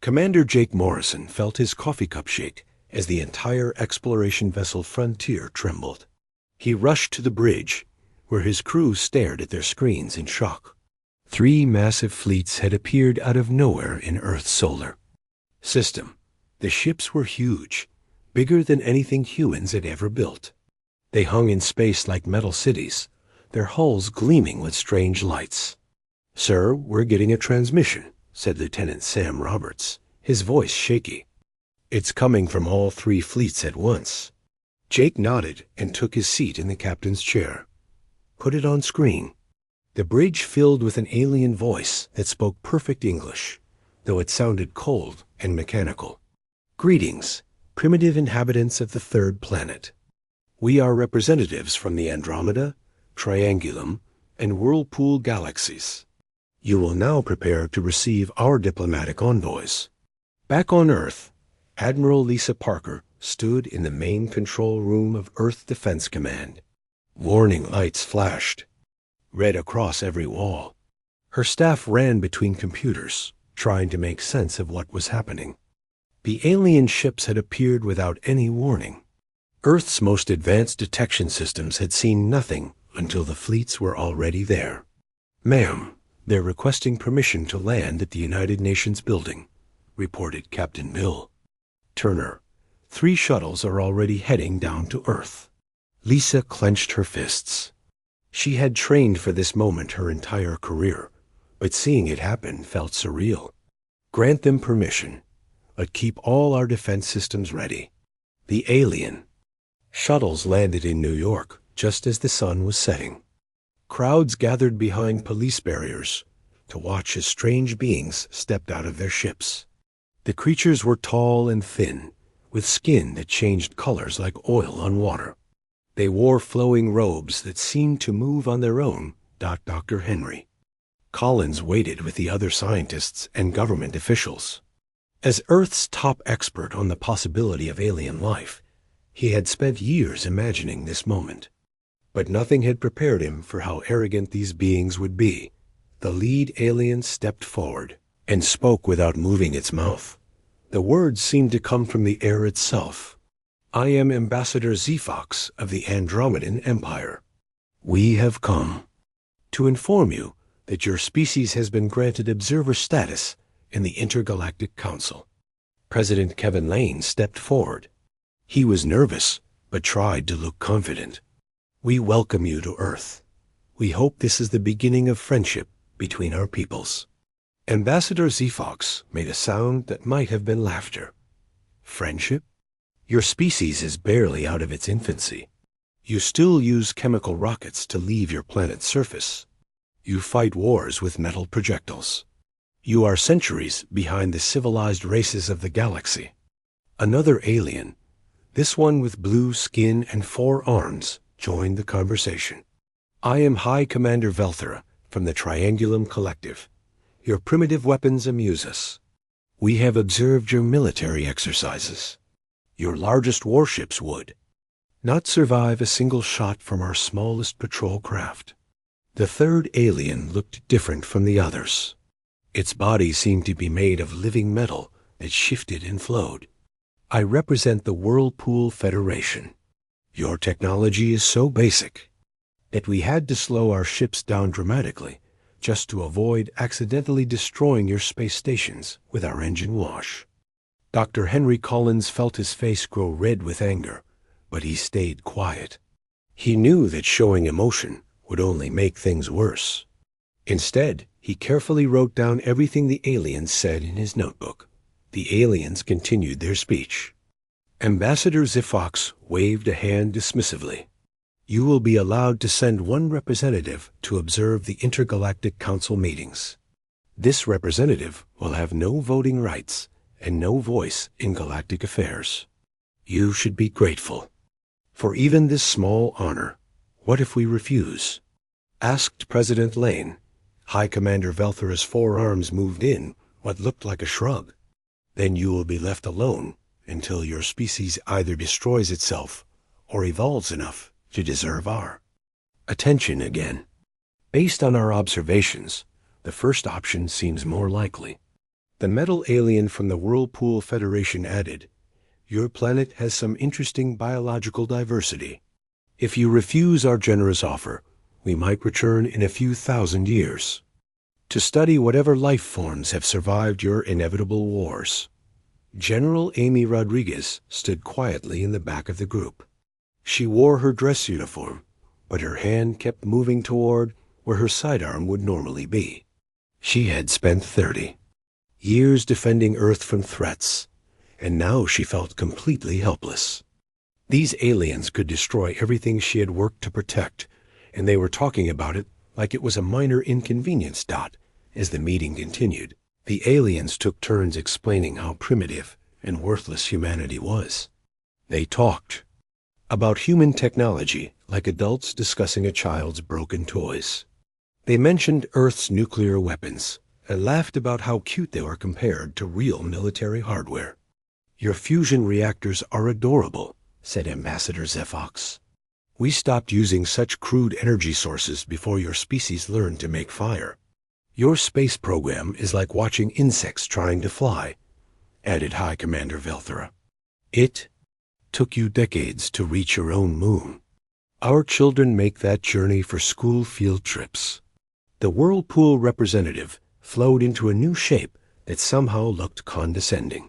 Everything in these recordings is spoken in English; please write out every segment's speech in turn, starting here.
Commander Jake Morrison felt his coffee cup shake as the entire exploration vessel Frontier trembled. He rushed to the bridge, where his crew stared at their screens in shock. 3 massive fleets had appeared out of nowhere in Earth's solar system. The ships were huge, bigger than anything humans had ever built. They hung in space like metal cities, their hulls gleaming with strange lights. "Sir, we're getting a transmission," said Lieutenant Sam Roberts, his voice shaky. "It's coming from all 3 fleets at once." Jake nodded and took his seat in the captain's chair. "Put it on screen." The bridge filled with an alien voice that spoke perfect English, though it sounded cold and mechanical. "Greetings, primitive inhabitants of the 3rd planet. We are representatives from the Andromeda, Triangulum, and Whirlpool Galaxies. You will now prepare to receive our diplomatic envoys." Back on Earth, Admiral Lisa Parker stood in the main control room of Earth Defense Command. Warning lights flashed, red across every wall. Her staff ran between computers, trying to make sense of what was happening. The alien ships had appeared without any warning. Earth's most advanced detection systems had seen nothing until the fleets were already there. "Ma'am, they're requesting permission to land at the United Nations building," reported Captain Bill Turner. 3 shuttles are already heading down to Earth." Lisa clenched her fists. She had trained for this moment her entire career, but seeing it happen felt surreal. "Grant them permission, but keep all our defense systems ready." The alien shuttles landed in New York just as the sun was setting. Crowds gathered behind police barriers to watch as strange beings stepped out of their ships. The creatures were tall and thin, with skin that changed colors like oil on water. They wore flowing robes that seemed to move on their own. Dr. Henry Collins waited with the other scientists and government officials. As Earth's top expert on the possibility of alien life, he had spent years imagining this moment. But nothing had prepared him for how arrogant these beings would be. The lead alien stepped forward and spoke without moving its mouth. The words seemed to come from the air itself. "I am Ambassador Zefox of the Andromedan Empire. We have come to inform you that your species has been granted observer status in the Intergalactic Council." President Kevin Lane stepped forward. He was nervous, but tried to look confident. "We welcome you to Earth. We hope this is the beginning of friendship between our peoples." Ambassador Zefox made a sound that might have been laughter. "Friendship? Your species is barely out of its infancy. You still use chemical rockets to leave your planet's surface. You fight wars with metal projectiles. You are centuries behind the civilized races of the galaxy." Another alien, this one with blue skin and 4 arms, joined the conversation. "I am High Commander Velthera from the Triangulum Collective. Your primitive weapons amuse us. We have observed your military exercises. Your largest warships would not survive a single shot from our smallest patrol craft." The 3rd alien looked different from the others. Its body seemed to be made of living metal that shifted and flowed. "I represent the Whirlpool Federation. Your technology is so basic that we had to slow our ships down dramatically just to avoid accidentally destroying your space stations with our engine wash." Dr. Henry Collins felt his face grow red with anger, but he stayed quiet. He knew that showing emotion would only make things worse. Instead, he carefully wrote down everything the aliens said in his notebook. The aliens continued their speech. Ambassador Zefox waved a hand dismissively. "You will be allowed to send 1 representative to observe the Intergalactic Council meetings. This representative will have no voting rights and no voice in galactic affairs. You should be grateful for even this small honor. What if we refuse?" asked President Lane. High Commander Velthera's 4 arms moved in what looked like a shrug. "Then you will be left alone until your species either destroys itself or evolves enough to deserve our attention again. Based on our observations, the first option seems more likely." The metal alien from the Whirlpool Federation added, "Your planet has some interesting biological diversity. If you refuse our generous offer, we might return in a few thousand years to study whatever life forms have survived your inevitable wars." General Amy Rodriguez stood quietly in the back of the group. She wore her dress uniform, but her hand kept moving toward where her sidearm would normally be. She had spent 30 years defending Earth from threats, and now she felt completely helpless. These aliens could destroy everything she had worked to protect, and they were talking about it like it was a minor inconvenience. As the meeting continued, the aliens took turns explaining how primitive and worthless humanity was. They talked about human technology like adults discussing a child's broken toys. They mentioned Earth's nuclear weapons and laughed about how cute they were compared to real military hardware. "Your fusion reactors are adorable," said Ambassador Zephox. "We stopped using such crude energy sources before your species learned to make fire. Your space program is like watching insects trying to fly," added High Commander Velthera. "It took you decades to reach your own moon. Our children make that journey for school field trips." The Whirlpool representative flowed into a new shape that somehow looked condescending.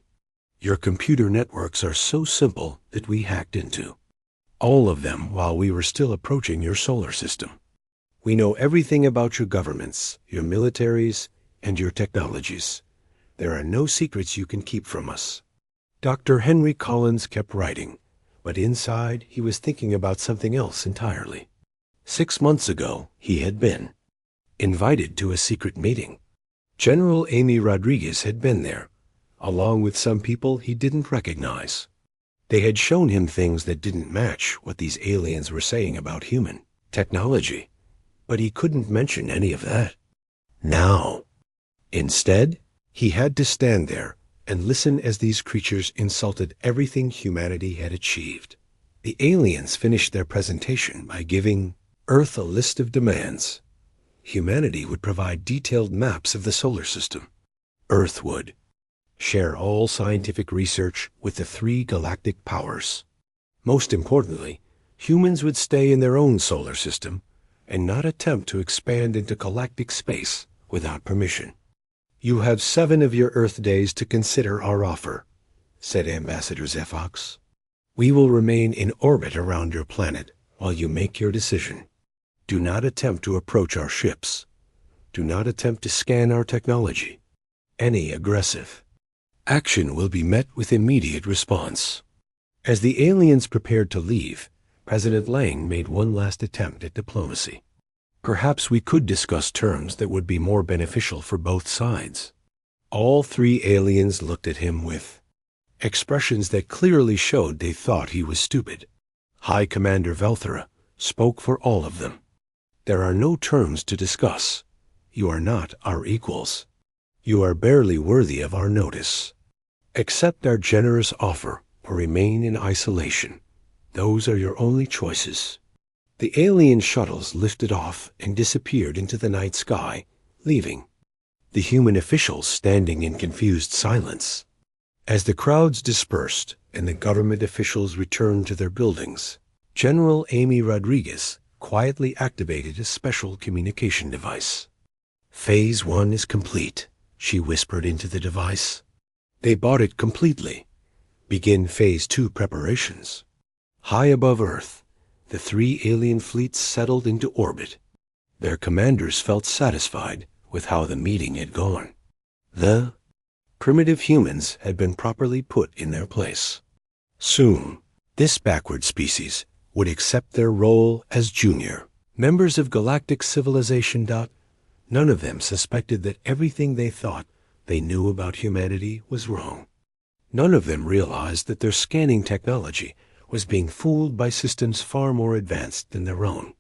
"Your computer networks are so simple that we hacked into all of them while we were still approaching your solar system. We know everything about your governments, your militaries, and your technologies. There are no secrets you can keep from us." Dr. Henry Collins kept writing, but inside he was thinking about something else entirely. 6 months ago, he had been invited to a secret meeting. General Amy Rodriguez had been there, along with some people he didn't recognize. They had shown him things that didn't match what these aliens were saying about human technology, but he couldn't mention any of that now. Instead, he had to stand there and listen as these creatures insulted everything humanity had achieved. The aliens finished their presentation by giving Earth a list of demands. Humanity would provide detailed maps of the solar system. Earth would share all scientific research with the 3 galactic powers. Most importantly, humans would stay in their own solar system and not attempt to expand into galactic space without permission. "You have 7 of your Earth days to consider our offer," said Ambassador Zephox. "We will remain in orbit around your planet while you make your decision. Do not attempt to approach our ships. Do not attempt to scan our technology. Any aggressive action will be met with immediate response." As the aliens prepared to leave, President Lang made one last attempt at diplomacy. "Perhaps we could discuss terms that would be more beneficial for both sides." All 3 aliens looked at him with expressions that clearly showed they thought he was stupid. High Commander Velthera spoke for all of them. "There are no terms to discuss. You are not our equals. You are barely worthy of our notice. Accept our generous offer or remain in isolation. Those are your only choices." The alien shuttles lifted off and disappeared into the night sky, leaving the human officials standing in confused silence. As the crowds dispersed and the government officials returned to their buildings, General Amy Rodriguez quietly activated a special communication device. "Phase 1 is complete," she whispered into the device. "They bought it completely. Begin Phase 2 preparations." High above Earth, the 3 alien fleets settled into orbit. Their commanders felt satisfied with how the meeting had gone. The primitive humans had been properly put in their place. Soon, this backward species would accept their role as junior members of galactic civilization. None of them suspected that everything they thought they knew about humanity was wrong. None of them realized that their scanning technology was being fooled by systems far more advanced than their own.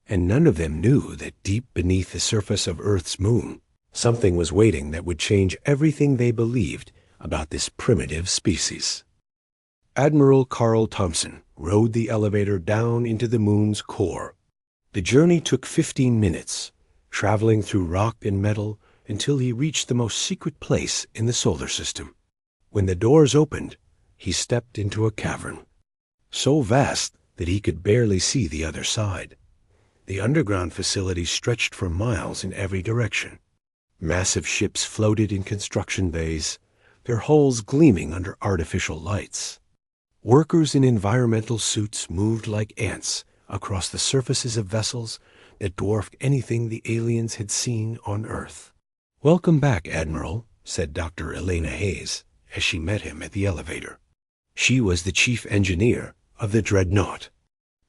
And none of them knew that deep beneath the surface of Earth's moon, something was waiting that would change everything they believed about this primitive species. Admiral Carl Thompson rode the elevator down into the moon's core. The journey took 15 minutes, traveling through rock and metal until he reached the most secret place in the solar system. When the doors opened, he stepped into a cavern, so vast that he could barely see the other side. The underground facility stretched for miles in every direction. Massive ships floated in construction bays, their hulls gleaming under artificial lights. Workers in environmental suits moved like ants across the surfaces of vessels that dwarfed anything the aliens had seen on Earth. "Welcome back, Admiral," said Dr. Elena Hayes as she met him at the elevator. She was the chief engineer of the Dreadnought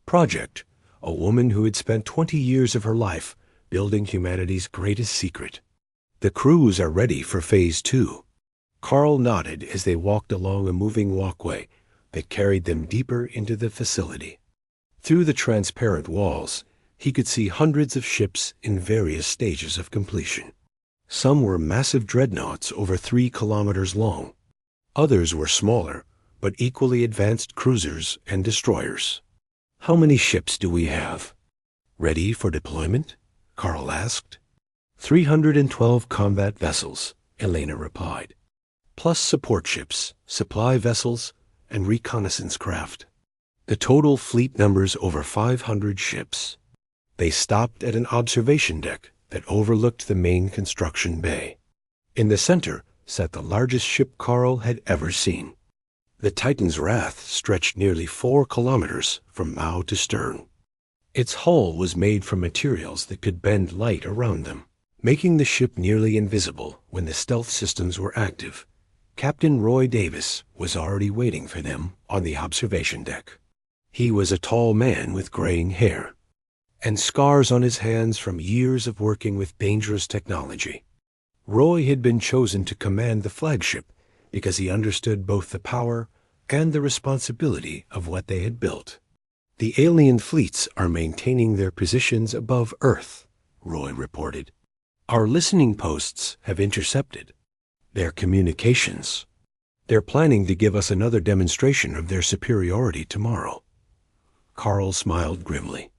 Project, a woman who had spent 20 years of her life building humanity's greatest secret. "The crews are ready for Phase 2. Carl nodded as they walked along a moving walkway that carried them deeper into the facility. Through the transparent walls, he could see hundreds of ships in various stages of completion. Some were massive dreadnoughts over 3 kilometers long. Others were smaller, but equally advanced cruisers and destroyers. "How many ships do we have ready for deployment?" Carl asked. 312 combat vessels, Elena replied, plus support ships, supply vessels, and reconnaissance craft. The total fleet numbers over 500 ships. They stopped at an observation deck that overlooked the main construction bay. In the center sat the largest ship Carl had ever seen. The Titan's Wrath stretched nearly 4 kilometers from bow to stern. Its hull was made from materials that could bend light around them, making the ship nearly invisible when the stealth systems were active. Captain Roy Davis was already waiting for them on the observation deck. He was a tall man with graying hair and scars on his hands from years of working with dangerous technology. Roy had been chosen to command the flagship because he understood both the power and the responsibility of what they had built. "The alien fleets are maintaining their positions above Earth," Roy reported. "Our listening posts have intercepted their communications. They're planning to give us another demonstration of their superiority tomorrow." Carl smiled grimly.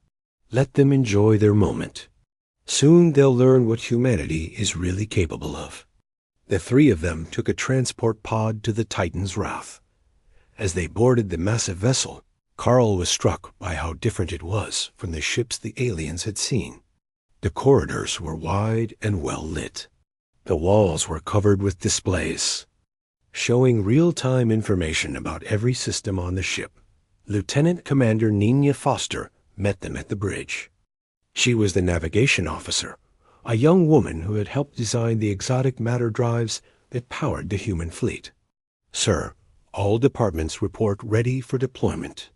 Let them enjoy their moment. Soon they'll learn what humanity is really capable of. The 3 of them took a transport pod to the Titan's Wrath. As they boarded the massive vessel, Carl was struck by how different it was from the ships the aliens had seen. The corridors were wide and well lit. The walls were covered with displays, showing real-time information about every system on the ship. Lieutenant Commander Nina Foster met them at the bridge. She was the navigation officer, a young woman who had helped design the exotic matter drives that powered the human fleet. "Sir, all departments report ready for deployment.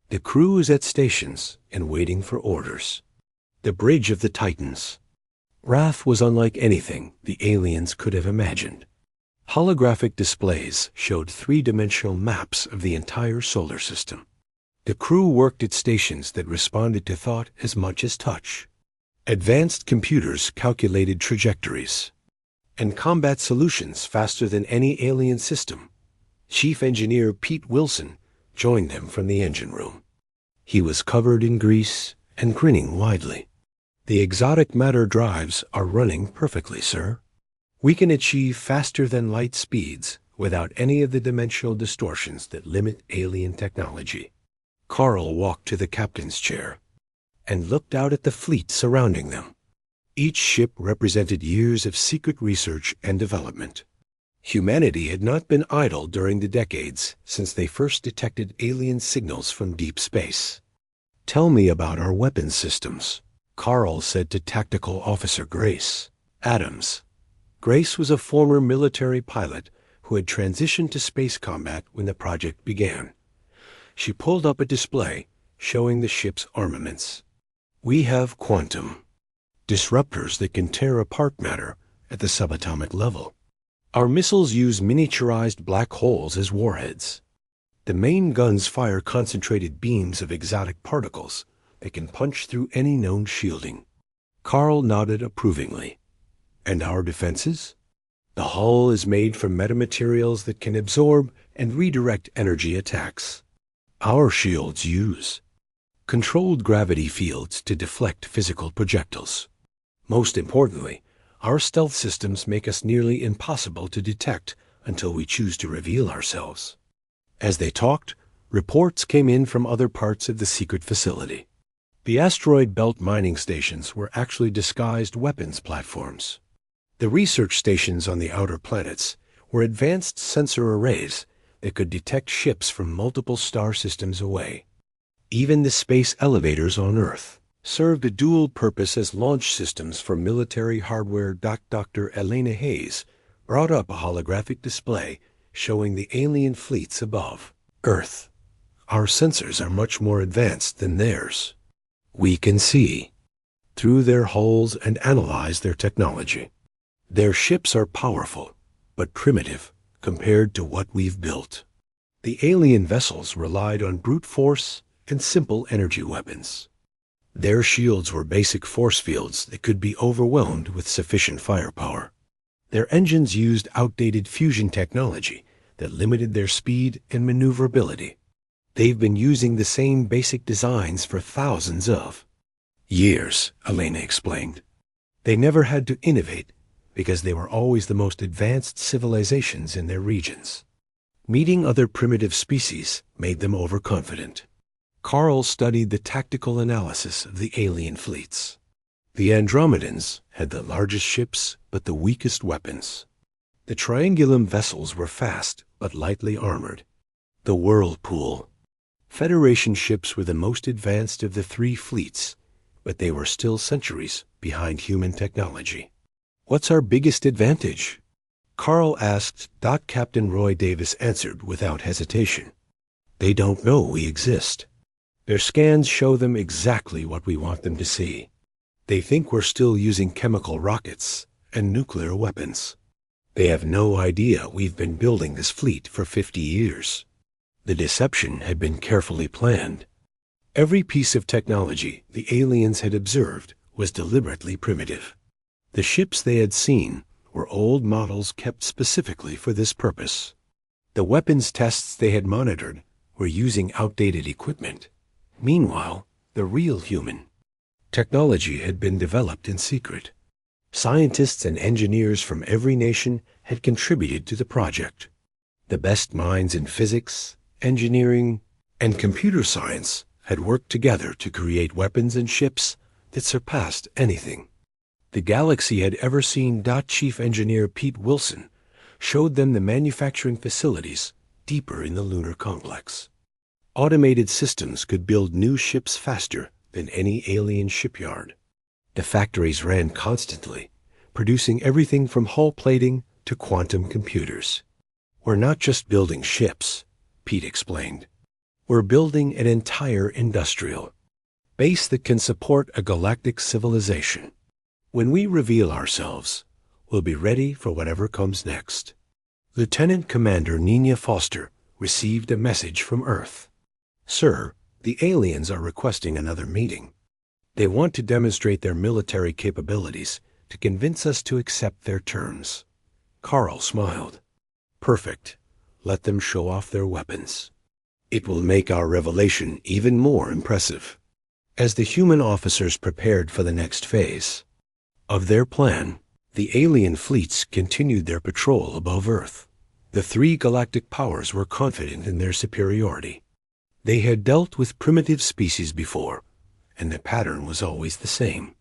The crew is at stations and waiting for orders." The bridge of the Titans Wrath was unlike anything the aliens could have imagined. Holographic displays showed 3-dimensional maps of the entire solar system. The crew worked at stations that responded to thought as much as touch. Advanced computers calculated trajectories and combat solutions faster than any alien system. Chief Engineer Pete Wilson joined them from the engine room. He was covered in grease and grinning widely. "The exotic matter drives are running perfectly, sir. We can achieve faster-than-light speeds without any of the dimensional distortions that limit alien technology." Carl walked to the captain's chair and looked out at the fleet surrounding them. Each ship represented years of secret research and development. Humanity had not been idle during the decades since they first detected alien signals from deep space. "Tell me about our weapons systems," Carl said to Tactical Officer Grace Adams. Grace was a former military pilot who had transitioned to space combat when the project began. She pulled up a display showing the ship's armaments. "We have quantum disruptors that can tear apart matter at the subatomic level. Our missiles use miniaturized black holes as warheads. The main guns fire concentrated beams of exotic particles that can punch through any known shielding." Carl nodded approvingly. "And our defenses?" "The hull is made from metamaterials that can absorb and redirect energy attacks. Our shields use controlled gravity fields to deflect physical projectiles. Most importantly, Our stealth systems make us nearly impossible to detect until we choose to reveal ourselves." As they talked, reports came in from other parts of the secret facility. The asteroid belt mining stations were actually disguised weapons platforms. The research stations on the outer planets were advanced sensor arrays that could detect ships from multiple star systems away. Even the space elevators on Earth served a dual purpose as launch systems for military hardware. Dr. Elena Hayes brought up a holographic display showing the alien fleets above Earth. "Our sensors are much more advanced than theirs. We can see through their hulls and analyze their technology. Their ships are powerful, but primitive compared to what we've built." The alien vessels relied on brute force and simple energy weapons. Their shields were basic force fields that could be overwhelmed with sufficient firepower. Their engines used outdated fusion technology that limited their speed and maneuverability. They've been using the same basic designs for thousands of years, Elena explained. They never had to innovate because they were always the most advanced civilizations in their regions. Meeting other primitive species made them overconfident. Carl studied the tactical analysis of the alien fleets. The Andromedans had the largest ships but the weakest weapons. The Triangulum vessels were fast but lightly armored. The Whirlpool Federation ships were the most advanced of the three fleets, but they were still centuries behind human technology. "What's our biggest advantage?" Carl asked. Captain Roy Davis answered without hesitation. "They don't know we exist. Their scans show them exactly what we want them to see. They think we're still using chemical rockets and nuclear weapons. They have no idea we've been building this fleet for 50 years. The deception had been carefully planned. Every piece of technology the aliens had observed was deliberately primitive. The ships they had seen were old models kept specifically for this purpose. The weapons tests they had monitored were using outdated equipment. Meanwhile, the real human technology had been developed in secret. Scientists and engineers from every nation had contributed to the project. The best minds in physics, engineering, and computer science had worked together to create weapons and ships that surpassed anything the galaxy had ever seen. Chief Engineer Pete Wilson showed them the manufacturing facilities deeper in the lunar complex. Automated systems could build new ships faster than any alien shipyard. The factories ran constantly, producing everything from hull plating to quantum computers. "We're not just building ships," Pete explained. "We're building an entire industrial base that can support a galactic civilization. When we reveal ourselves, we'll be ready for whatever comes next." Lieutenant Commander Nina Foster received a message from Earth. "Sir, the aliens are requesting another meeting. They want to demonstrate their military capabilities to convince us to accept their terms." Carl smiled. "Perfect. Let them show off their weapons. It will make our revelation even more impressive." As the human officers prepared for the next phase of their plan, the alien fleets continued their patrol above Earth. The three galactic powers were confident in their superiority. They had dealt with primitive species before, and the pattern was always the same.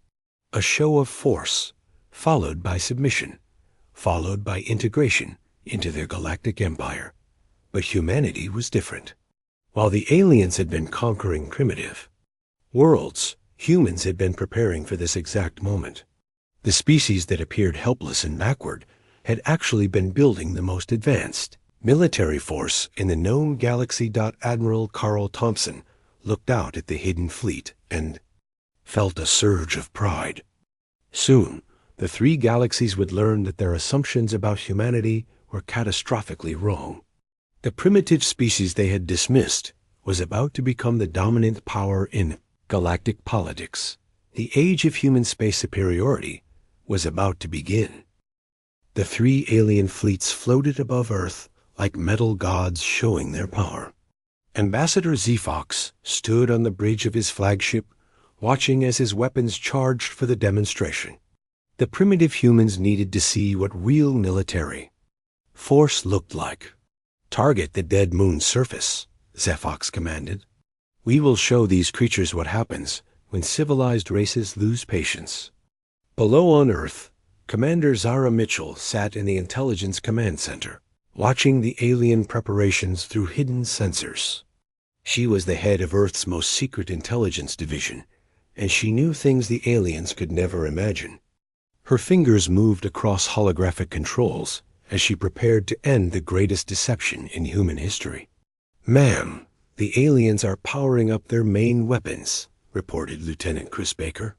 A show of force, followed by submission, followed by integration into their galactic empire. But humanity was different. While the aliens had been conquering primitive worlds, humans had been preparing for this exact moment. The species that appeared helpless and backward had actually been building the most advanced military force in the known galaxy. Admiral Carl Thompson looked out at the hidden fleet and felt a surge of pride. Soon, the three galaxies would learn that their assumptions about humanity were catastrophically wrong. The primitive species they had dismissed was about to become the dominant power in galactic politics. The age of human space superiority was about to begin. The three alien fleets floated above Earth like metal gods showing their power. Ambassador Zefox stood on the bridge of his flagship, watching as his weapons charged for the demonstration. The primitive humans needed to see what real military force looked like. "Target the dead moon's surface," Zephox commanded. "We will show these creatures what happens when civilized races lose patience." Below on Earth, Commander Zara Mitchell sat in the Intelligence Command Center, watching the alien preparations through hidden sensors. She was the head of Earth's most secret intelligence division, and she knew things the aliens could never imagine. Her fingers moved across holographic controls as she prepared to end the greatest deception in human history. "Ma'am, the aliens are powering up their main weapons," reported Lieutenant Chris Baker.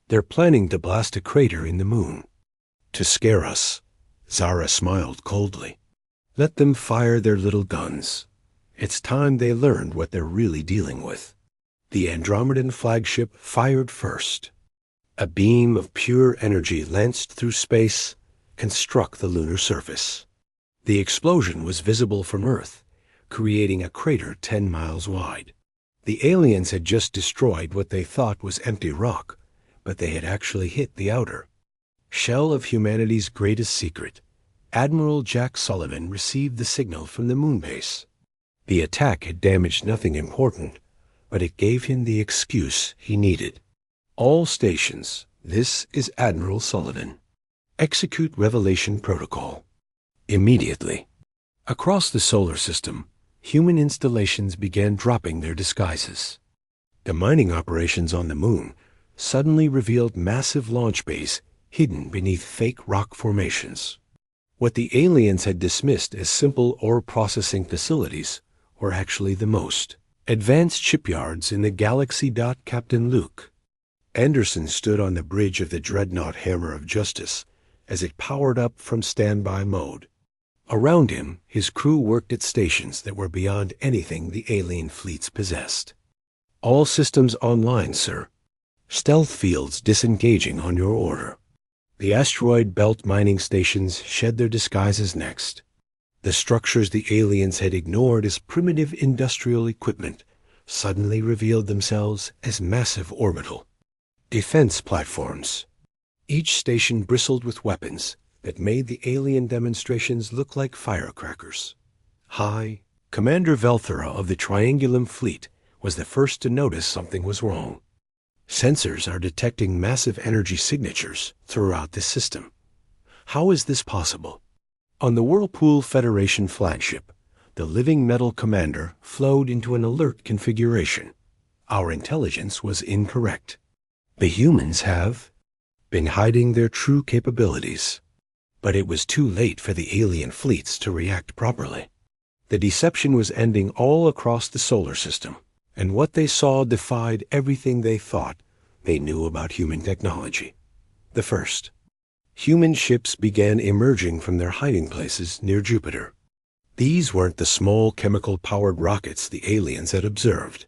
"They're planning to blast a crater in the moon." "To scare us," Zara smiled coldly. "Let them fire their little guns. It's time they learned what they're really dealing with." The Andromedan flagship fired first. A beam of pure energy lanced through space and struck the lunar surface. The explosion was visible from Earth, creating a crater 10 miles wide. The aliens had just destroyed what they thought was empty rock, but they had actually hit the outer shell of humanity's greatest secret. Admiral Jack Sullivan received the signal from the moon base. The attack had damaged nothing important, but it gave him the excuse he needed. "All stations, this is Admiral Sullivan. Execute Revelation Protocol immediately." Across the solar system, human installations began dropping their disguises. The mining operations on the moon suddenly revealed massive launch bays hidden beneath fake rock formations. What the aliens had dismissed as simple ore processing facilities were actually the most advanced shipyards in the galaxy. Captain Luke Anderson stood on the bridge of the Dreadnought Hammer of Justice as it powered up from standby mode. Around him, his crew worked at stations that were beyond anything the alien fleets possessed. "All systems online, sir. Stealth fields disengaging on your order." The asteroid belt mining stations shed their disguises next. The structures the aliens had ignored as primitive industrial equipment suddenly revealed themselves as massive orbital defense platforms. Each station bristled with weapons that made the alien demonstrations look like firecrackers. Hi, Commander Velthera of the Triangulum Fleet was the first to notice something was wrong. "Sensors are detecting massive energy signatures throughout the system. How is this possible?" On the Whirlpool Federation flagship, the living metal commander flowed into an alert configuration. "Our intelligence was incorrect. The humans have been hiding their true capabilities." But it was too late for the alien fleets to react properly. The deception was ending all across the solar system, and what they saw defied everything they thought they knew about human technology. The first, human ships began emerging from their hiding places near Jupiter. These weren't the small chemical-powered rockets the aliens had observed.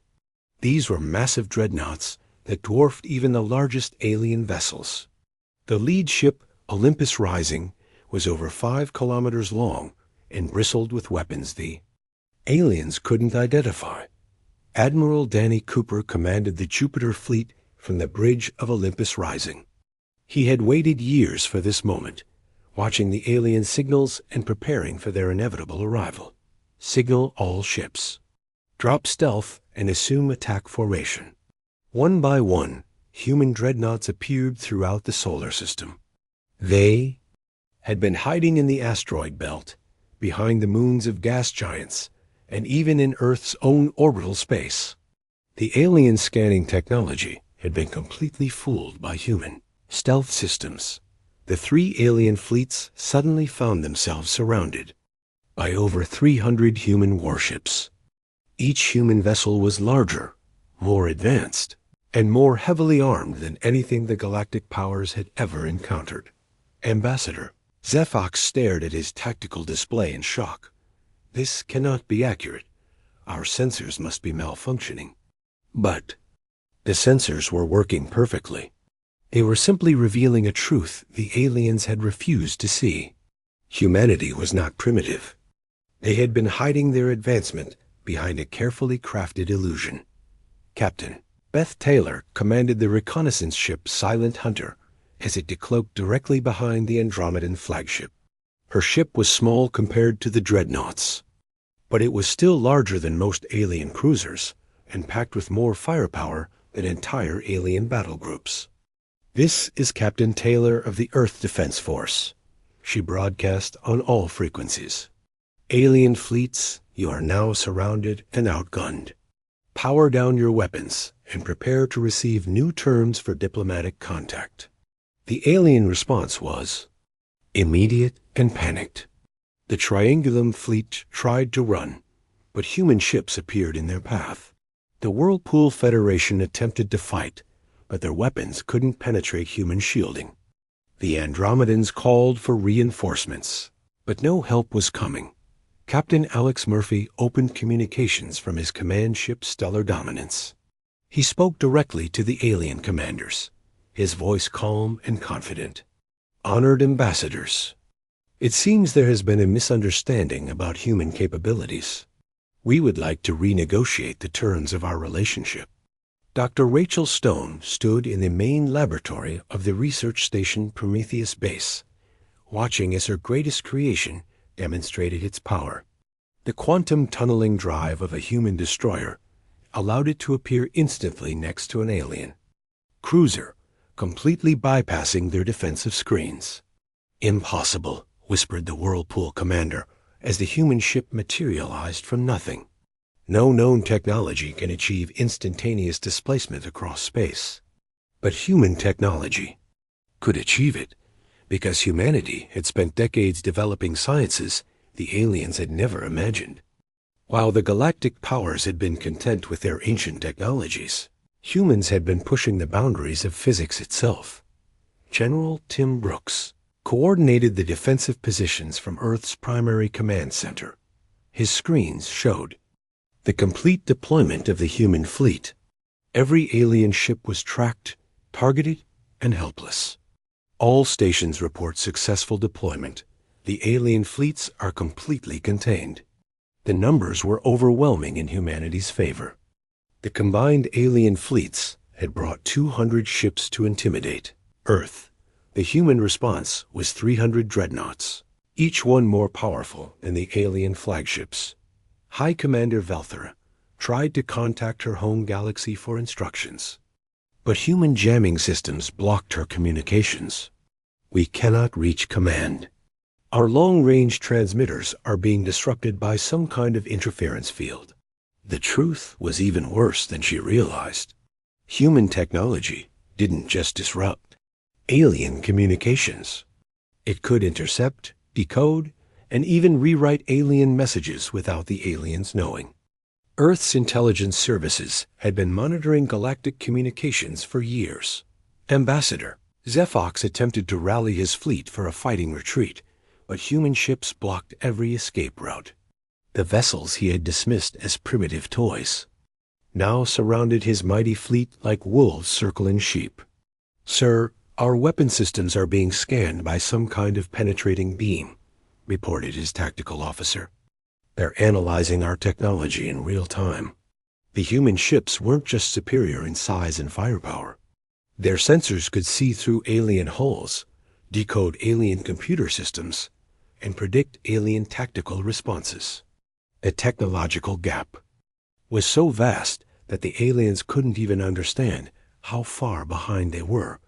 These were massive dreadnoughts that dwarfed even the largest alien vessels. The lead ship, Olympus Rising, was over 5 kilometers long and bristled with weapons the aliens couldn't identify. Admiral Danny Cooper commanded the Jupiter fleet from the bridge of Olympus Rising. He had waited years for this moment, watching the alien signals and preparing for their inevitable arrival. "Signal all ships. Drop stealth and assume attack formation." One by one, human dreadnoughts appeared throughout the solar system. They had been hiding in the asteroid belt, behind the moons of gas giants, and even in Earth's own orbital space. The alien scanning technology had been completely fooled by human stealth systems. The 3 alien fleets suddenly found themselves surrounded by over 300 human warships. Each human vessel was larger, more advanced, and more heavily armed than anything the galactic powers had ever encountered. "Ambassador," Zephox stared at his tactical display in shock. "This cannot be accurate. Our sensors must be malfunctioning." But the sensors were working perfectly. They were simply revealing a truth the aliens had refused to see. Humanity was not primitive. They had been hiding their advancement behind a carefully crafted illusion. Captain Beth Taylor commanded the reconnaissance ship Silent Hunter as it decloaked directly behind the Andromedan flagship. Her ship was small compared to the Dreadnoughts, but it was still larger than most alien cruisers and packed with more firepower than entire alien battle groups. "This is Captain Taylor of the Earth Defense Force," she broadcast on all frequencies. "Alien fleets, you are now surrounded and outgunned. Power down your weapons and prepare to receive new terms for diplomatic contact." The alien response was immediate and panicked. The Triangulum fleet tried to run, but human ships appeared in their path. The Whirlpool Federation attempted to fight, but their weapons couldn't penetrate human shielding. The Andromedans called for reinforcements, but no help was coming. Captain Alex Murphy opened communications from his command ship Stellar Dominance. He spoke directly to the alien commanders, his voice calm and confident. "Honored ambassadors, it seems there has been a misunderstanding about human capabilities. We would like to renegotiate the terms of our relationship." Dr. Rachel Stone stood in the main laboratory of the research station Prometheus Base, watching as her greatest creation demonstrated its power. The quantum tunneling drive of a human destroyer allowed it to appear instantly next to an alien cruiser, completely bypassing their defensive screens. "Impossible," whispered the Whirlpool commander as the human ship materialized from nothing. "No known technology can achieve instantaneous displacement across space. But human technology could achieve it, because humanity had spent decades developing sciences the aliens had never imagined. While the galactic powers had been content with their ancient technologies, humans had been pushing the boundaries of physics itself." General Tim Brooks coordinated the defensive positions from Earth's primary command center. His screens showed the complete deployment of the human fleet. Every alien ship was tracked, targeted, and helpless. "All stations report successful deployment. The alien fleets are completely contained." The numbers were overwhelming in humanity's favor. The combined alien fleets had brought 200 ships to intimidate Earth. The human response was 300 dreadnoughts, each one more powerful than the alien flagships. High Commander Velthera tried to contact her home galaxy for instructions, but human jamming systems blocked her communications. "We cannot reach command. Our long-range transmitters are being disrupted by some kind of interference field." The truth was even worse than she realized. Human technology didn't just disrupt alien communications. It could intercept, decode, and even rewrite alien messages without the aliens knowing. Earth's intelligence services had been monitoring galactic communications for years. Ambassador Zephox attempted to rally his fleet for a fighting retreat, but human ships blocked every escape route. The vessels he had dismissed as primitive toys now surrounded his mighty fleet like wolves circling sheep. "Sir, our weapon systems are being scanned by some kind of penetrating beam," reported his tactical officer. "They're analyzing our technology in real time." The human ships weren't just superior in size and firepower. Their sensors could see through alien hulls, decode alien computer systems, and predict alien tactical responses. The technological gap was so vast that the aliens couldn't even understand how far behind they were.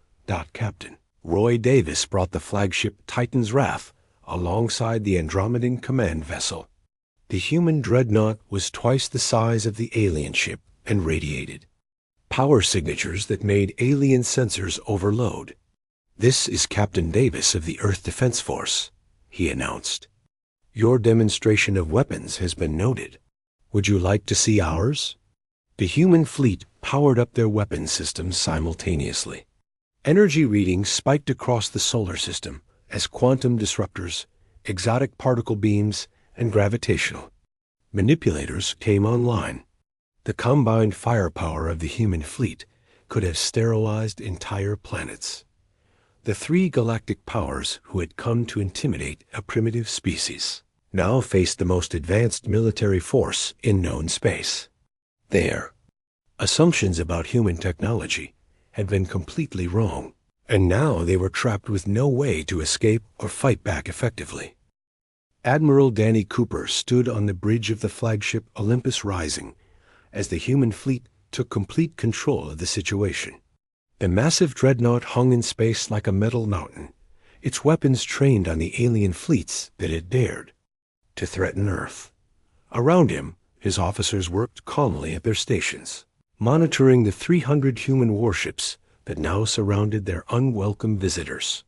Captain Roy Davis brought the flagship Titan's Wrath alongside the Andromedan command vessel. The human dreadnought was twice the size of the alien ship and radiated power signatures that made alien sensors overload. "This is Captain Davis of the Earth Defense Force," he announced. "Your demonstration of weapons has been noted. Would you like to see ours?" The human fleet powered up their weapon systems simultaneously. Energy readings spiked across the solar system as quantum disruptors, exotic particle beams, and gravitational manipulators came online. The combined firepower of the human fleet could have sterilized entire planets. The three galactic powers who had come to intimidate a primitive species now faced the most advanced military force in known space. Their assumptions about human technology had been completely wrong. and now they were trapped with no way to escape or fight back effectively. Admiral Danny Cooper stood on the bridge of the flagship Olympus Rising as the human fleet took complete control of the situation. The massive dreadnought hung in space like a metal mountain, its weapons trained on the alien fleets that had dared to threaten Earth. Around him, his officers worked calmly at their stations, monitoring the 300 human warships that now surrounded their unwelcome visitors.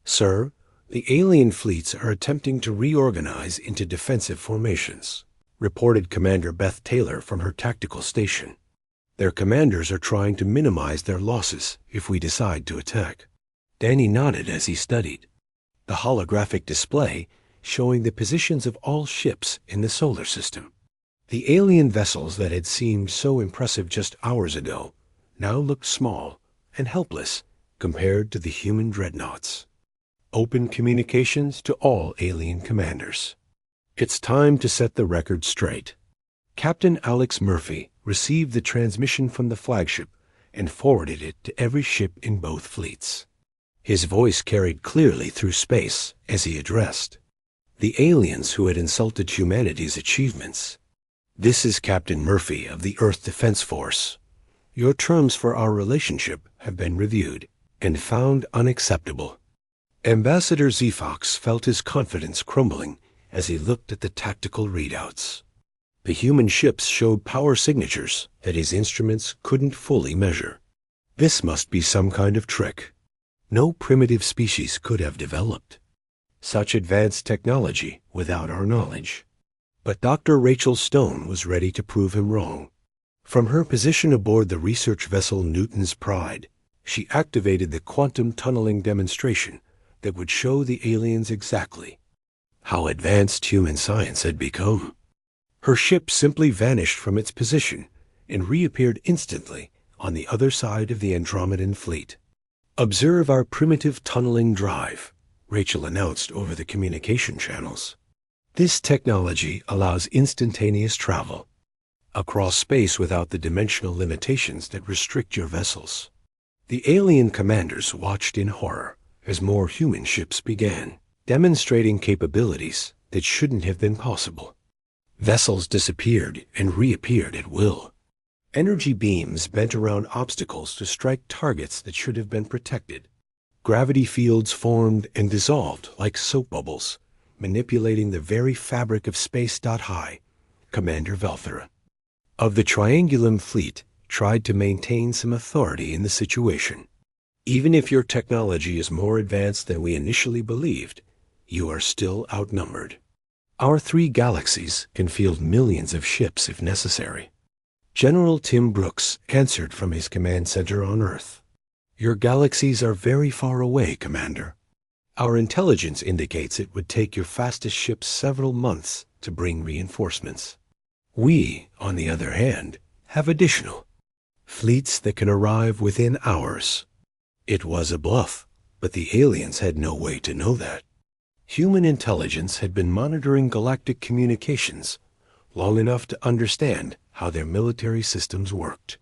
"Sir, the alien fleets are attempting to reorganize into defensive formations," reported Commander Beth Taylor from her tactical station. "Their commanders are trying to minimize their losses if we decide to attack." Danny nodded as he studied the holographic display showing the positions of all ships in the solar system. The alien vessels that had seemed so impressive just hours ago now looked small and helpless compared to the human dreadnoughts. Open communications to all alien commanders. It's time to set the record straight. Captain Alex Murphy received the transmission from the flagship and forwarded it to every ship in both fleets. His voice carried clearly through space as he addressed the aliens who had insulted humanity's achievements. "This is Captain Murphy of the Earth Defense Force. Your terms for our relationship have been reviewed and found unacceptable." Ambassador Zefox felt his confidence crumbling as he looked at the tactical readouts. The human ships showed power signatures that his instruments couldn't fully measure. This must be some kind of trick. No primitive species could have developed such advanced technology without our knowledge. But Dr. Rachel Stone was ready to prove him wrong. From her position aboard the research vessel Newton's Pride, she activated the quantum tunneling demonstration that would show the aliens exactly how advanced human science had become. Her ship simply vanished from its position and reappeared instantly on the other side of the Andromedan fleet. "Observe our primitive tunneling drive," Rachel announced over the communication channels. "This technology allows instantaneous travel across space without the dimensional limitations that restrict your vessels." The alien commanders watched in horror as more human ships began, demonstrating capabilities that shouldn't have been possible. Vessels disappeared and reappeared at will. Energy beams bent around obstacles to strike targets that should have been protected. Gravity fields formed and dissolved like soap bubbles, manipulating the very fabric of space. High Commander Velthera of the Triangulum fleet tried to maintain some authority in the situation. "Even if your technology is more advanced than we initially believed, you are still outnumbered. Our 3 galaxies can field millions of ships if necessary." General Tim Brooks answered from his command center on Earth. "Your galaxies are very far away, Commander. Our intelligence indicates it would take your fastest ships several months to bring reinforcements. We, on the other hand, have additional fleets that can arrive within hours." It was a bluff, but the aliens had no way to know that. Human intelligence had been monitoring galactic communications long enough to understand how their military systems worked.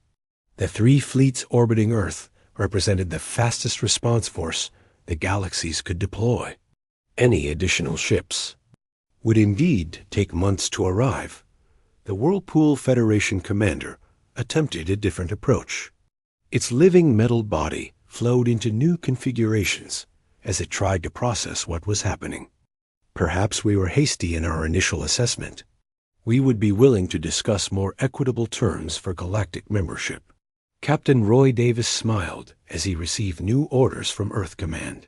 The 3 fleets orbiting Earth represented the fastest response force the galaxies could deploy. Any additional ships would indeed take months to arrive. The Whirlpool Federation commander attempted a different approach. Its living metal body flowed into new configurations as it tried to process what was happening. "Perhaps we were hasty in our initial assessment. We would be willing to discuss more equitable terms for galactic membership." Captain Roy Davis smiled as he received new orders from Earth Command.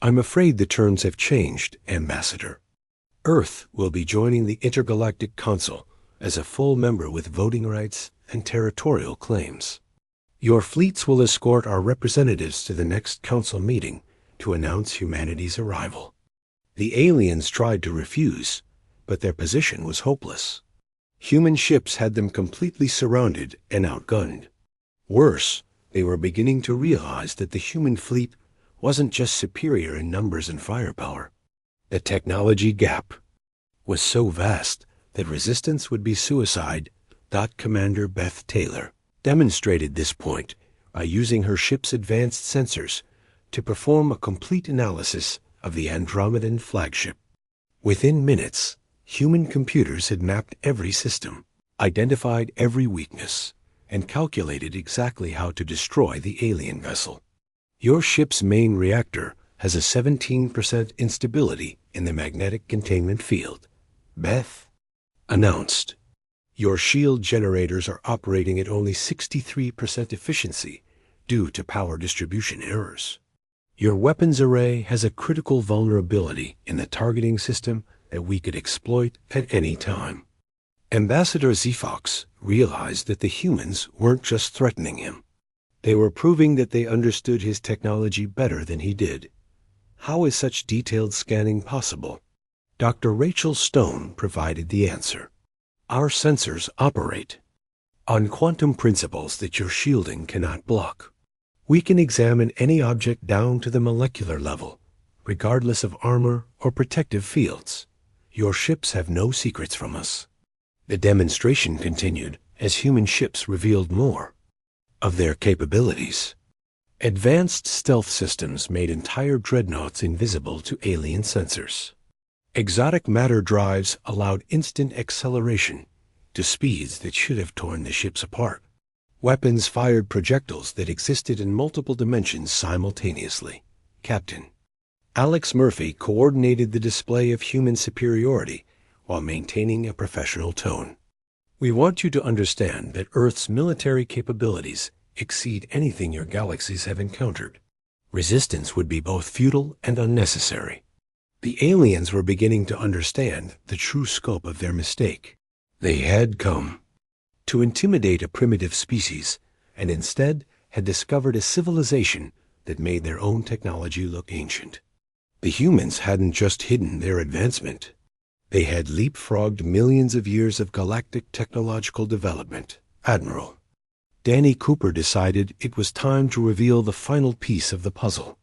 "I'm afraid the terms have changed, Ambassador. Earth will be joining the Intergalactic Council as a full member with voting rights and territorial claims. Your fleets will escort our representatives to the next council meeting to announce humanity's arrival." The aliens tried to refuse, but their position was hopeless. Human ships had them completely surrounded and outgunned. Worse, they were beginning to realize that the human fleet wasn't just superior in numbers and firepower. The technology gap was so vast that resistance would be suicide. Commander Beth Taylor demonstrated this point by using her ship's advanced sensors to perform a complete analysis of the Andromedan flagship. Within minutes, human computers had mapped every system, identified every weakness, and calculated exactly how to destroy the alien vessel. Your ship's main reactor has a 17% instability in the magnetic containment field, Beth announced. Your shield generators are operating at only 63% efficiency due to power distribution errors. Your weapons array has a critical vulnerability in the targeting system that we could exploit at any time. Ambassador Zefox realized that the humans weren't just threatening him. They were proving that they understood his technology better than he did. How is such detailed scanning possible? Dr. Rachel Stone provided the answer. Our sensors operate on quantum principles that your shielding cannot block. We can examine any object down to the molecular level, regardless of armor or protective fields. Your ships have no secrets from us. The demonstration continued as human ships revealed more of their capabilities. Advanced stealth systems made entire dreadnoughts invisible to alien sensors. Exotic matter drives allowed instant acceleration to speeds that should have torn the ships apart. Weapons fired projectiles that existed in multiple dimensions simultaneously. Captain Alex Murphy coordinated the display of human superiority while maintaining a professional tone. We want you to understand that Earth's military capabilities exceed anything your galaxies have encountered. Resistance would be both futile and unnecessary. The aliens were beginning to understand the true scope of their mistake. They had come to intimidate a primitive species, and instead had discovered a civilization that made their own technology look ancient. The humans hadn't just hidden their advancement. They had leapfrogged millions of years of galactic technological development. Admiral Danny Cooper decided it was time to reveal the final piece of the puzzle.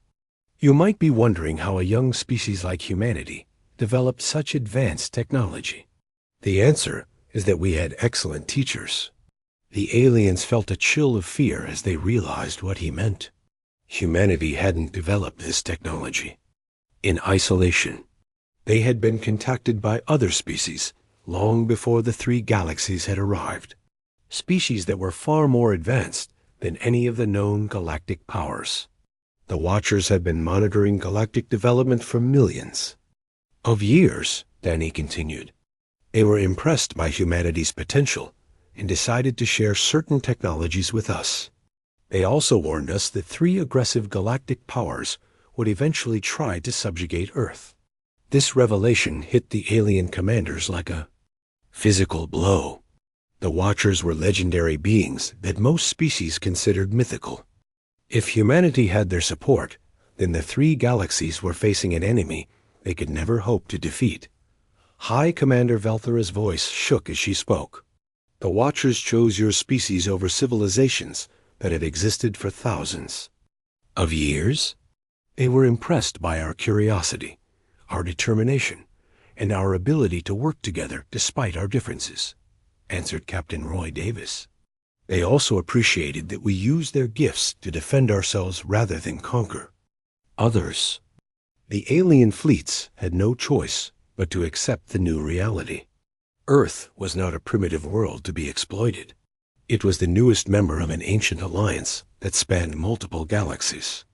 You might be wondering how a young species like humanity developed such advanced technology. The answer is that we had excellent teachers. The aliens felt a chill of fear as they realized what he meant. Humanity hadn't developed this technology in isolation. They had been contacted by other species long before the 3 galaxies had arrived. Species that were far more advanced than any of the known galactic powers. The Watchers had been monitoring galactic development for millions of years, Danny continued. They were impressed by humanity's potential and decided to share certain technologies with us. They also warned us that 3 aggressive galactic powers would eventually try to subjugate Earth. This revelation hit the alien commanders like a physical blow. The Watchers were legendary beings that most species considered mythical. If humanity had their support, then the 3 galaxies were facing an enemy they could never hope to defeat. High Commander Velthera's voice shook as she spoke. The Watchers chose your species over civilizations that had existed for thousands of years. They were impressed by our curiosity, our determination, and our ability to work together despite our differences, answered Captain Roy Davis. They also appreciated that we used their gifts to defend ourselves rather than conquer others. The alien fleets had no choice but to accept the new reality. Earth was not a primitive world to be exploited. It was the newest member of an ancient alliance that spanned multiple galaxies.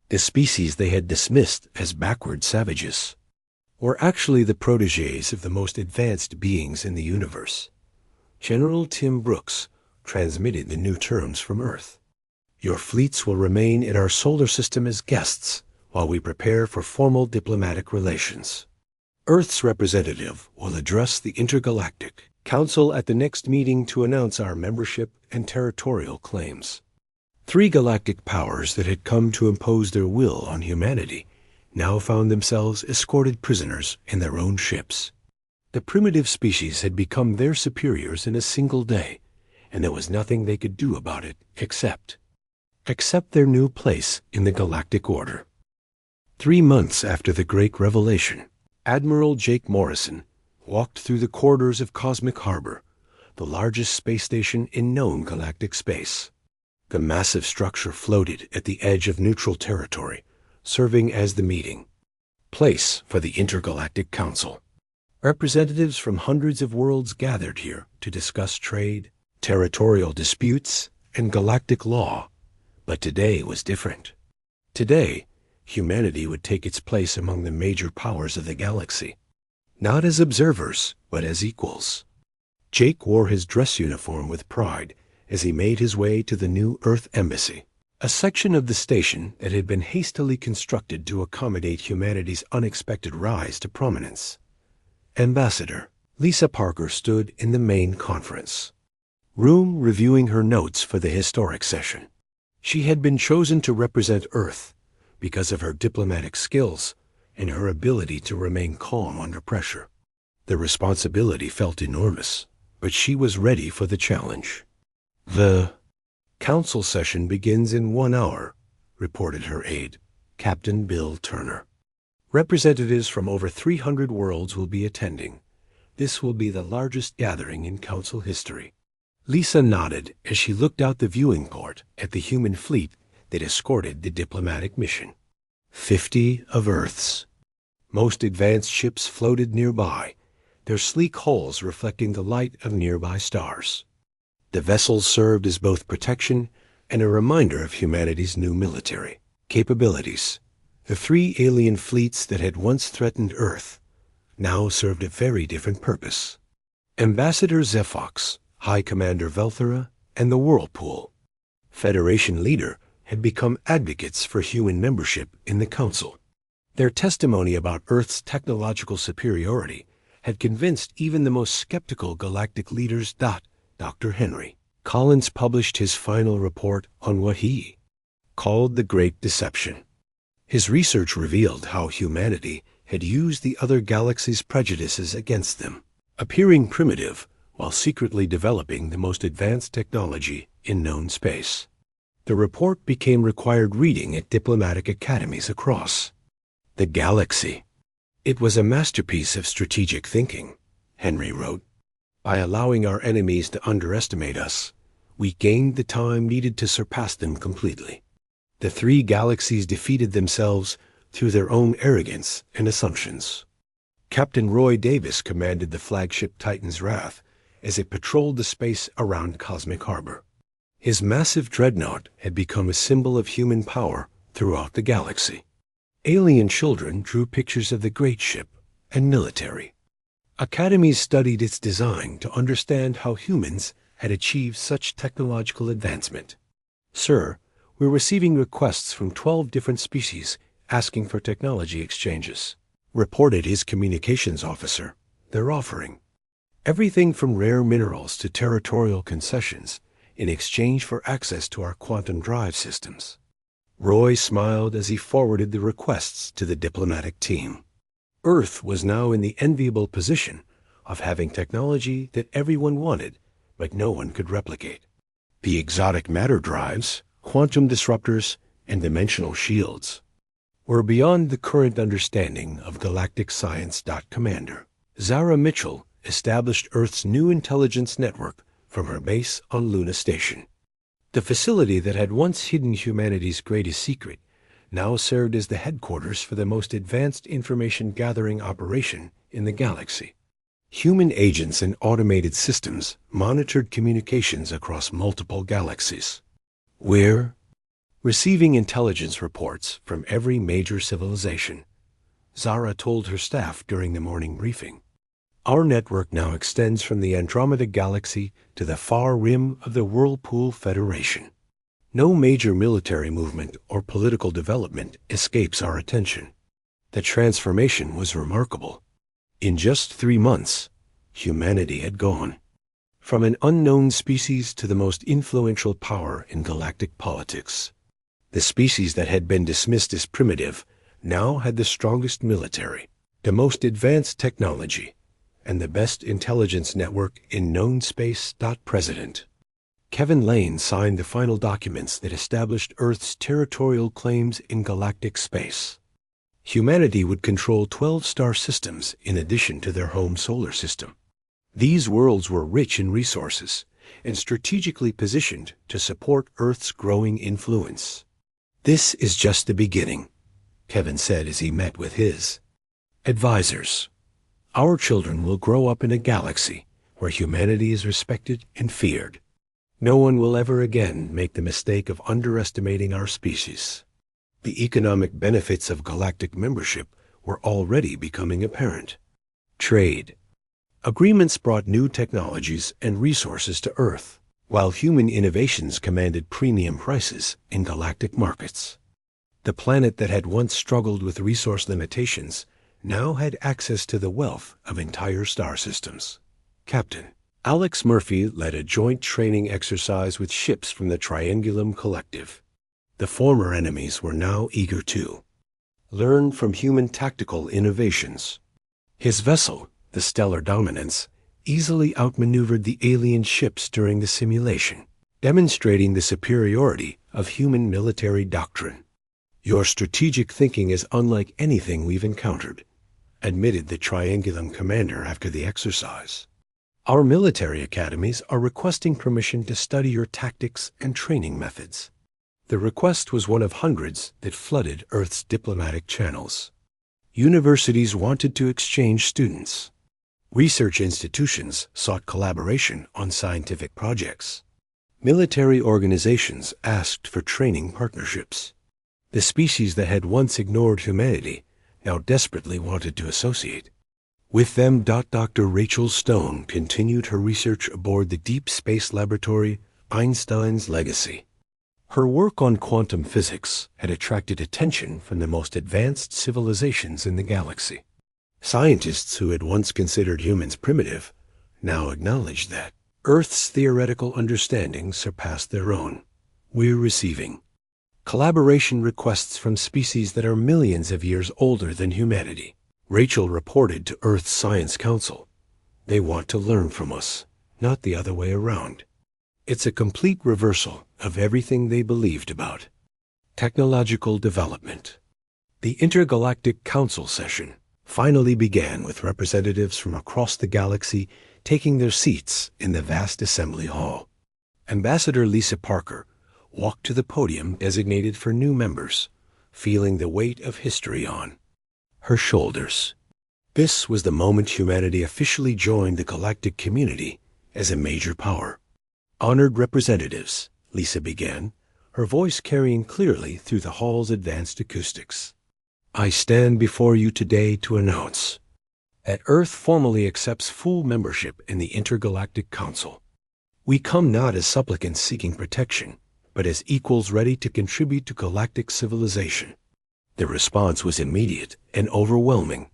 The species they had dismissed as backward savages were actually the protégés of the most advanced beings in the universe. General Tim Brooks transmitted the new terms from Earth. Your fleets will remain in our solar system as guests while we prepare for formal diplomatic relations. Earth's representative will address the Intergalactic Council at the next meeting to announce our membership and territorial claims. 3 galactic powers that had come to impose their will on humanity now found themselves escorted prisoners in their own ships. The primitive species had become their superiors in a single day, and there was nothing they could do about it except accept their new place in the galactic order. 3 months after the Great Revelation, Admiral Jake Morrison walked through the corridors of Cosmic Harbor, the largest space station in known galactic space. The massive structure floated at the edge of neutral territory, serving as the meeting place for the Intergalactic Council. Representatives from hundreds of worlds gathered here to discuss trade, territorial disputes, and galactic law. But today was different. Today, humanity would take its place among the major powers of the galaxy, not as observers, but as equals. Jake wore his dress uniform with pride as he made his way to the new Earth Embassy, a section of the station that had been hastily constructed to accommodate humanity's unexpected rise to prominence. Ambassador Lisa Parker stood in the main conference room reviewing her notes for the historic session. She had been chosen to represent Earth because of her diplomatic skills and her ability to remain calm under pressure. The responsibility felt enormous, but she was ready for the challenge. The council session begins in 1 hour, reported her aide, Captain Bill Turner. Representatives from over 300 worlds will be attending. This will be the largest gathering in council history. Lisa nodded as she looked out the viewing port at the human fleet that escorted the diplomatic mission. 50 of Earth's most advanced ships floated nearby, their sleek hulls reflecting the light of nearby stars. The vessels served as both protection and a reminder of humanity's new military capabilities. The 3 alien fleets that had once threatened Earth now served a very different purpose. Ambassador Zephox, High Commander Velthera, and the Whirlpool, Federation leader, had become advocates for human membership in the Council. Their testimony about Earth's technological superiority had convinced even the most skeptical galactic leaders. Dr. Henry Collins published his final report on what he called the Great Deception. His research revealed how humanity had used the other galaxies' prejudices against them, appearing primitive while secretly developing the most advanced technology in known space. The report became required reading at diplomatic academies across the galaxy. It was a masterpiece of strategic thinking, Henry wrote. By allowing our enemies to underestimate us, we gained the time needed to surpass them completely. The 3 galaxies defeated themselves through their own arrogance and assumptions. Captain Roy Davis commanded the flagship Titan's Wrath as it patrolled the space around Cosmic Harbor. His massive dreadnought had become a symbol of human power throughout the galaxy. Alien children drew pictures of the great ship and military. Academies studied its design to understand how humans had achieved such technological advancement. Sir, we're receiving requests from 12 different species asking for technology exchanges, reported his communications officer. They're offering everything from rare minerals to territorial concessions in exchange for access to our quantum drive systems. Roy smiled as he forwarded the requests to the diplomatic team. Earth was now in the enviable position of having technology that everyone wanted, but no one could replicate. The exotic matter drives, quantum disruptors, and dimensional shields were beyond the current understanding of galactic science. Commander Zara Mitchell established Earth's new intelligence network from her base on Luna Station. The facility that had once hidden humanity's greatest secret now served as the headquarters for the most advanced information gathering operation in the galaxy. Human agents and automated systems monitored communications across multiple galaxies. We're receiving intelligence reports from every major civilization, Zara told her staff during the morning briefing. Our network now extends from the Andromeda Galaxy to the far rim of the Whirlpool Federation. No major military movement or political development escapes our attention. The transformation was remarkable. In just 3 months, humanity had gone from an unknown species to the most influential power in galactic politics. The species that had been dismissed as primitive now had the strongest military, the most advanced technology, and the best intelligence network in known space. President Kevin Lane signed the final documents that established Earth's territorial claims in galactic space. Humanity would control 12 star systems in addition to their home solar system. These worlds were rich in resources and strategically positioned to support Earth's growing influence. This is just the beginning. Kevin said as he met with his advisors. Our children will grow up in a galaxy where humanity is respected and feared. No one will ever again make the mistake of underestimating our species. The economic benefits of galactic membership were already becoming apparent. Trade. Agreements brought new technologies and resources to Earth, while human innovations commanded premium prices in galactic markets. The planet that had once struggled with resource limitations now had access to the wealth of entire star systems. Captain Alex Murphy led a joint training exercise with ships from the Triangulum Collective. The former enemies were now eager to learn from human tactical innovations. His vessel, the Stellar Dominance, easily outmaneuvered the alien ships during the simulation, demonstrating the superiority of human military doctrine. Your strategic thinking is unlike anything we've encountered, admitted the Triangulum commander after the exercise. Our military academies are requesting permission to study your tactics and training methods. The request was one of hundreds that flooded Earth's diplomatic channels. Universities wanted to exchange students. Research institutions sought collaboration on scientific projects. Military organizations asked for training partnerships. The species that had once ignored humanity now desperately wanted to associate. With them, Dr. Rachel Stone continued her research aboard the Deep Space Laboratory, Einstein's Legacy. Her work on quantum physics had attracted attention from the most advanced civilizations in the galaxy. Scientists who had once considered humans primitive now acknowledged that Earth's theoretical understanding surpassed their own. We're receiving collaboration requests from species that are millions of years older than humanity. Rachel reported to Earth's Science Council. They want to learn from us, not the other way around. It's a complete reversal of everything they believed about technological development. The Intergalactic Council session finally began with representatives from across the galaxy taking their seats in the vast assembly hall. Ambassador Lisa Parker walked to the podium designated for new members, feeling the weight of history on her shoulders. This was the moment humanity officially joined the galactic community as a major power. Honored representatives, Lisa began, her voice carrying clearly through the hall's advanced acoustics. I stand before you today to announce that Earth formally accepts full membership in the Intergalactic Council. We come not as supplicants seeking protection, but as equals ready to contribute to galactic civilization. The response was immediate and overwhelming.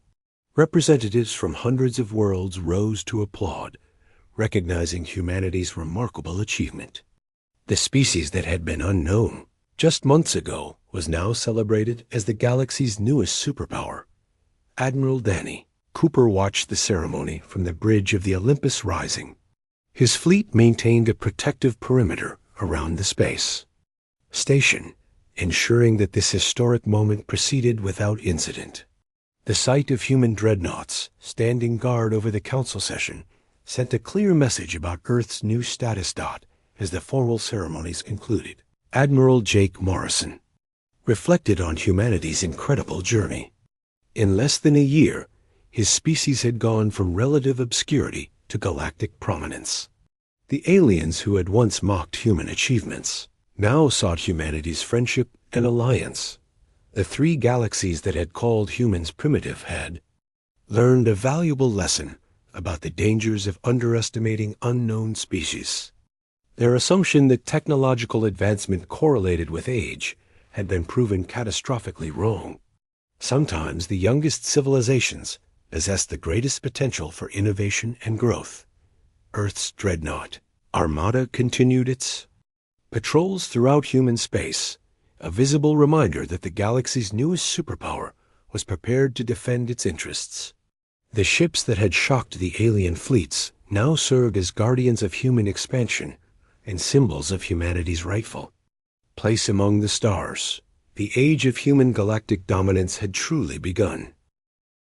Representatives from hundreds of worlds rose to applaud, recognizing humanity's remarkable achievement. The species that had been unknown just months ago was now celebrated as the galaxy's newest superpower. Admiral Danny Cooper watched the ceremony from the bridge of the Olympus Rising. His fleet maintained a protective perimeter around the space station, ensuring that this historic moment proceeded without incident. The sight of human dreadnoughts standing guard over the council session sent a clear message about Earth's new status. As the formal ceremonies concluded, Admiral Jake Morrison reflected on humanity's incredible journey. In less than a year, his species had gone from relative obscurity to galactic prominence. The aliens who had once mocked human achievements now sought humanity's friendship and alliance. The three galaxies that had called humans primitive had learned a valuable lesson about the dangers of underestimating unknown species. Their assumption that technological advancement correlated with age had been proven catastrophically wrong. Sometimes the youngest civilizations possessed the greatest potential for innovation and growth. Earth's Dreadnought Armada continued its patrols throughout human space, a visible reminder that the galaxy's newest superpower was prepared to defend its interests. The ships that had shocked the alien fleets now served as guardians of human expansion and symbols of humanity's rightful place among the stars. The age of human galactic dominance had truly begun.